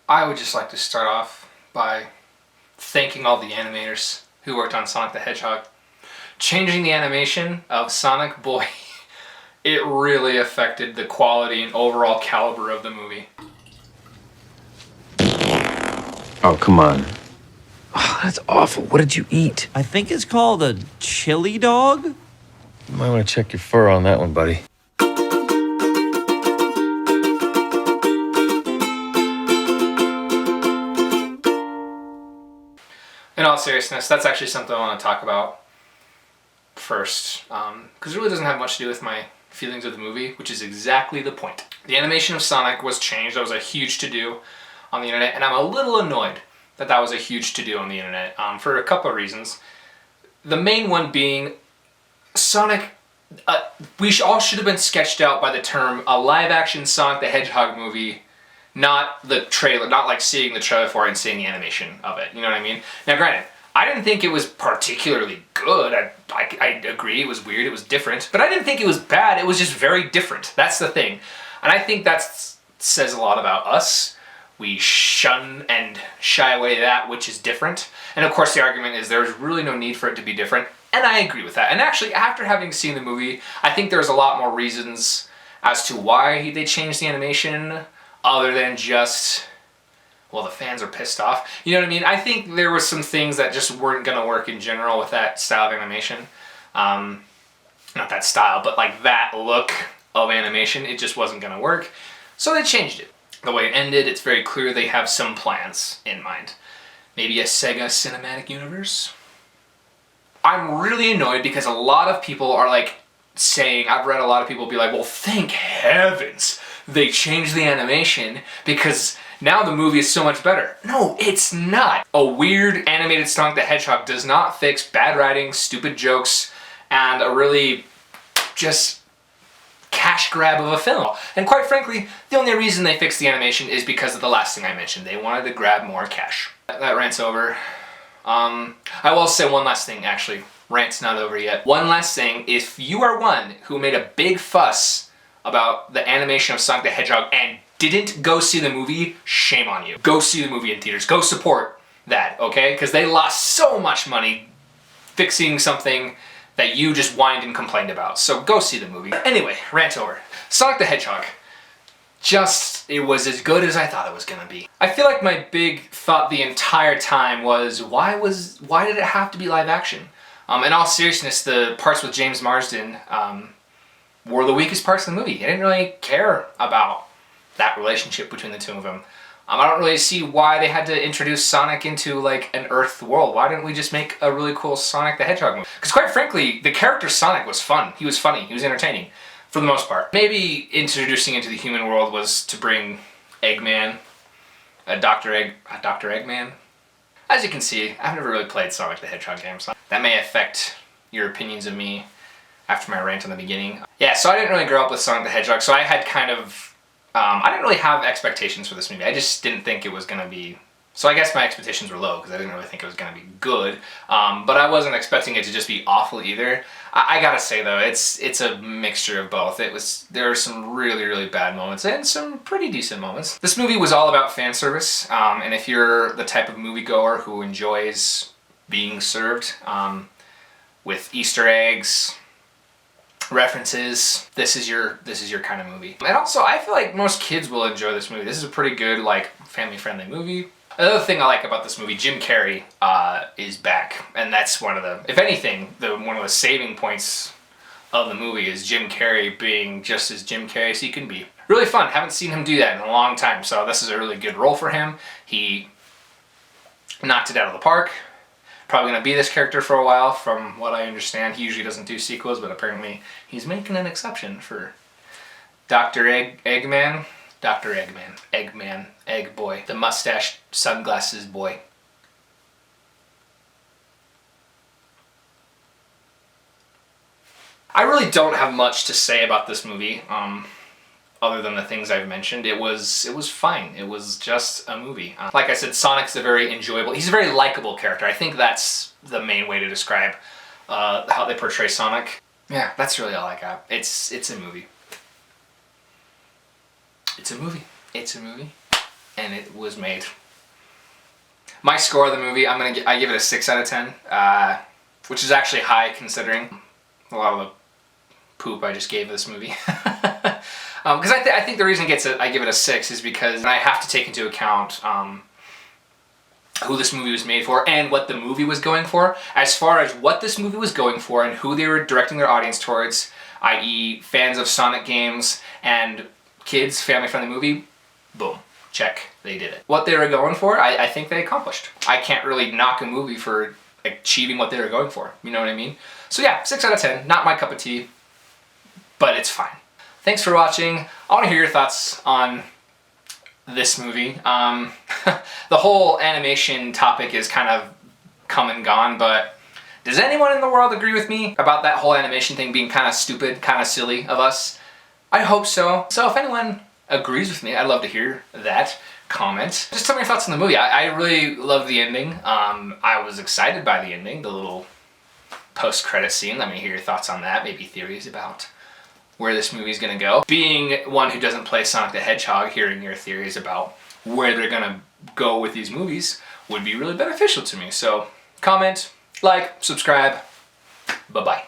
I would just like to start off by thanking all the animators who worked on Sonic the Hedgehog. Changing the animation of Sonic, boy, it really affected the quality and overall caliber of the movie. Oh, come on. Oh, that's awful. What did you eat? I think it's called a chili dog? You might want to check your fur on that one, buddy. In all seriousness, that's actually something I want to talk about first, because it really doesn't have much to do with my feelings of the movie, which is exactly the point. The animation of Sonic was changed. That was a huge to-do on the internet, and I'm a little annoyed that that was a huge to-do on the internet for a couple of reasons. The main one being Sonic, we all should have been sketched out by the term a live-action Sonic the Hedgehog movie, not the trailer, not like seeing the trailer for it and seeing the animation of it. You know what I mean? Now, granted, I didn't think it was particularly good. I agree, it was weird, it was different, but I didn't think it was bad. It was just very different. That's the thing. And I think that says a lot about us. We shun and shy away that which is different. And of course the argument is there's really no need for it to be different. And I agree with that. And actually, after having seen the movie, I think there's a lot more reasons as to why they changed the animation, other than just, well, the fans are pissed off. You know what I mean? I think there were some things that just weren't going to work in general with that style of animation. Not that style, but like that look of animation, it just wasn't going to work. So they changed it. The way it ended, it's very clear they have some plans in mind. Maybe a Sega cinematic universe? I'm really annoyed because a lot of people are like saying, I've read a lot of people be like, well, thank heavens they changed the animation because now the movie is so much better. No, it's not. A weird animated Sonic the Hedgehog does not fix bad writing, stupid jokes, and a really just cash grab of a film. And quite frankly, the only reason they fixed the animation is because of the last thing I mentioned. They wanted to grab more cash. That rant's over. I will say one last thing, actually. Rant's not over yet. One last thing, if you are one who made a big fuss about the animation of Sonic the Hedgehog and didn't go see the movie, shame on you. Go see the movie in theaters. Go support that, okay? Because they lost so much money fixing something that you just whined and complained about. So go see the movie. Anyway, rant over. Sonic the Hedgehog. It was as good as I thought it was gonna be. I feel like my big thought the entire time was, why did it have to be live action? In all seriousness, the parts with James Marsden were the weakest parts of the movie. I didn't really care about that relationship between the two of them. I don't really see why they had to introduce Sonic into like an Earth world. Why didn't we just make a really cool Sonic the Hedgehog movie? Because quite frankly, the character Sonic was fun. He was funny. He was entertaining for the most part. Maybe introducing into the human world was to bring Eggman, Dr. Eggman. As you can see, I've never really played Sonic the Hedgehog games. That may affect your opinions of me after my rant in the beginning. Yeah, so I didn't really grow up with Sonic the Hedgehog, so I had kind of, I didn't really have expectations for this movie. I just didn't think it was going to be, so I guess my expectations were low because I didn't really think it was going to be good, but I wasn't expecting it to just be awful either. I gotta say though, it's a mixture of both. There are some really, really bad moments and some pretty decent moments. This movie was all about fan service, and if you're the type of moviegoer who enjoys being served with Easter eggs, references, this is your kind of movie. And also, I feel like most kids will enjoy this movie. This is a pretty good, like, family-friendly movie. Another thing I like about this movie, Jim Carrey is back, and that's one of the, if anything, one of the saving points of the movie is Jim Carrey being just as Jim Carrey as he can be. Really fun. Haven't seen him do that in a long time, so this is a really good role for him. He knocked it out of the park. Probably going to be this character for a while, from what I understand. He usually doesn't do sequels, but apparently he's making an exception for Dr. Eggman. Dr. Eggman, Egg Boy, the mustache sunglasses boy. I really don't have much to say about this movie, other than the things I've mentioned. It was fine. It was just a movie. Like I said, Sonic's he's a very likable character. I think that's the main way to describe how they portray Sonic. Yeah, that's really all I got. It's a movie. It's a movie. It's a movie. and it was made. My score of the movie, I give it a 6 out of 10, which is actually high considering a lot of the poop I just gave this movie. Because I think the reason I give it a 6 is because I have to take into account who this movie was made for and what the movie was going for. As far as what this movie was going for and who they were directing their audience towards, i.e. fans of Sonic games and kids, family-friendly movie, boom, check, they did it. What they were going for, I think they accomplished. I can't really knock a movie for achieving what they were going for, you know what I mean? So yeah, 6 out of 10, not my cup of tea, but it's fine. Thanks for watching. I want to hear your thoughts on this movie. The whole animation topic is kind of come and gone, but does anyone in the world agree with me about that whole animation thing being kind of stupid, kind of silly of us? I hope so. So if anyone agrees with me, I'd love to hear that comment. Just tell me your thoughts on the movie. I really loved the ending. I was excited by the ending, the little post-credit scene. Let me hear your thoughts on that, maybe theories about where this movie's gonna go. Being one who doesn't play Sonic the Hedgehog, hearing your theories about where they're gonna go with these movies would be really beneficial to me. So comment, like, subscribe, bye-bye.